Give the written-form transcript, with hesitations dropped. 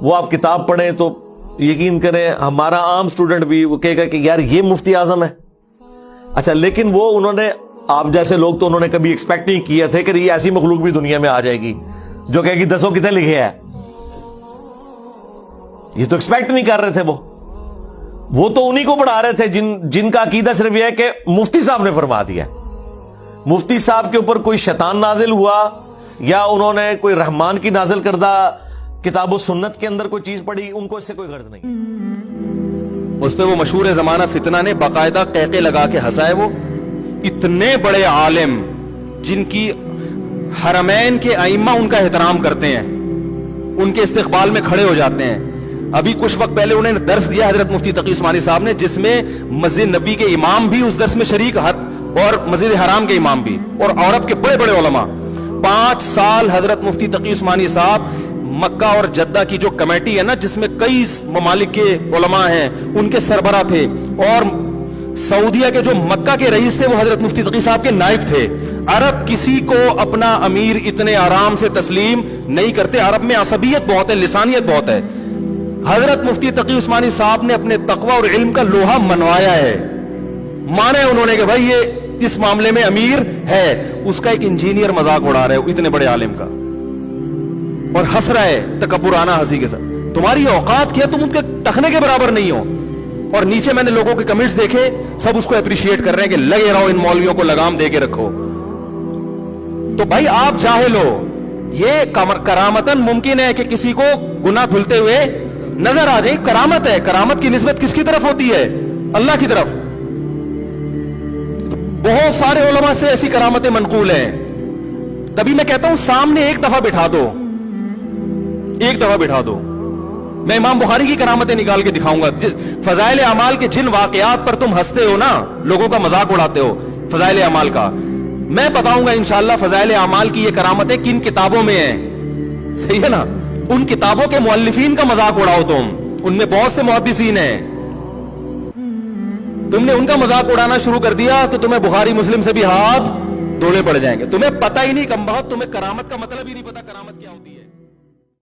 وہ آپ کتاب پڑھیں تو یقین کریں ہمارا عام اسٹوڈنٹ بھی وہ کہے گا کہ یار یہ مفتی اعظم ہے. اچھا لیکن وہ انہوں نے, آپ جیسے لوگ تو انہوں نے کبھی ایکسپیکٹ نہیں کیا تھے کہ یہ ایسی مخلوق بھی دنیا میں آ جائے گی جو کہے گی 10 کتنے لکھے ہیں. یہ تو ایکسپیکٹ نہیں کر رہے تھے. وہ تو انہی کو پڑھا رہے تھے جن کا عقیدہ صرف یہ ہے کہ مفتی صاحب نے فرما دیا. مفتی صاحب کے اوپر کوئی شیطان نازل ہوا یا انہوں نے کوئی رحمان کی نازل کردہ کتاب و سنت کے اندر کوئی چیز پڑھی, ان کو اس سے کوئی غرض نہیں. اس پہ وہ مشہور زمانہ فتنہ نے باقاعدہ قہقے لگا کے ہنسائے. وہ اتنے بڑے عالم جن کی حرمین کے ائمہ ان کا احترام کرتے ہیں, ان کے استقبال میں کھڑے ہو جاتے ہیں. ابھی کچھ وقت پہلے انہیں درس دیا حضرت مفتی تقی عثمانی صاحب نے, جس میں مسجد نبی کے امام بھی اس درس میں شریک اور مسجد حرام کے امام بھی اور عرب کے بڑے بڑے علماء. 5 سال حضرت مفتی تقی عثمانی صاحب مکہ اور جدہ کی جو کمیٹی ہے نا, جس میں کئی ممالک کے علماء ہیں, ان کے سربراہ تھے. اور سعودیہ کے جو مکہ کے رئیس تھے وہ حضرت مفتی تقی صاحب کے نائب تھے. عرب کسی کو اپنا امیر اتنے آرام سے تسلیم نہیں کرتے. عرب میں عصبیت بہت ہے, لسانیت بہت ہے. حضرت مفتی تقی عثمانی صاحب نے اپنے تقوی اور علم کا لوہا منوایا ہے. مانے انہوں نے کہ بھائی یہ اس معاملے میں امیر ہے. اس کا ایک انجینئر مذاق اڑا رہا ہے اتنے بڑے عالم کا اور ہنس رہا ہے تکبرانہ ہنسی کے ساتھ. تمہاری اوقات کیا, تم ان کے ٹخنے کے برابر نہیں ہو. اور نیچے میں نے لوگوں کے کمنٹس دیکھے, سب اس کو اپریشیٹ کر رہے ہیں کہ لگے رہو ان مولویوں کو لگام دے کے رکھو. تو بھائی آپ جاہل ہو. یہ کرامتاً ممکن ہے کہ کسی کو گناہ دھلتے ہوئے نظر آ جائے, کرامت ہے. کرامت کی نسبت کس کی طرف ہوتی ہے؟ اللہ کی طرف. بہت سارے علماء سے ایسی کرامتیں منقول ہیں. تبھی میں کہتا ہوں سامنے ایک دفعہ بٹھا دو, ایک دفعہ بٹھا دو. میں امام بخاری کی کرامتیں نکال کے دکھاؤں گا. فضائل اعمال کے جن واقعات پر تم ہنستے ہو نا, لوگوں کا مذاق اڑاتے ہو فضائل اعمال کا, میں بتاؤں گا انشاءاللہ فضائل اعمال کی یہ کرامتیں کن کتابوں میں ہیں. صحیح ہے نا؟ ان کتابوں کے مؤلفین کا مذاق اڑاؤ تم. ان میں بہت سے محدثین ہیں, تم نے ان کا مذاق اڑانا شروع کر دیا تو تمہیں بخاری مسلم سے بھی ہاتھ دھونے پڑ جائیں گے. تمہیں پتہ ہی نہیں کم بہت, تمہیں کرامت کا مطلب ہی نہیں پتا کرامت کیا ہوتی ہے.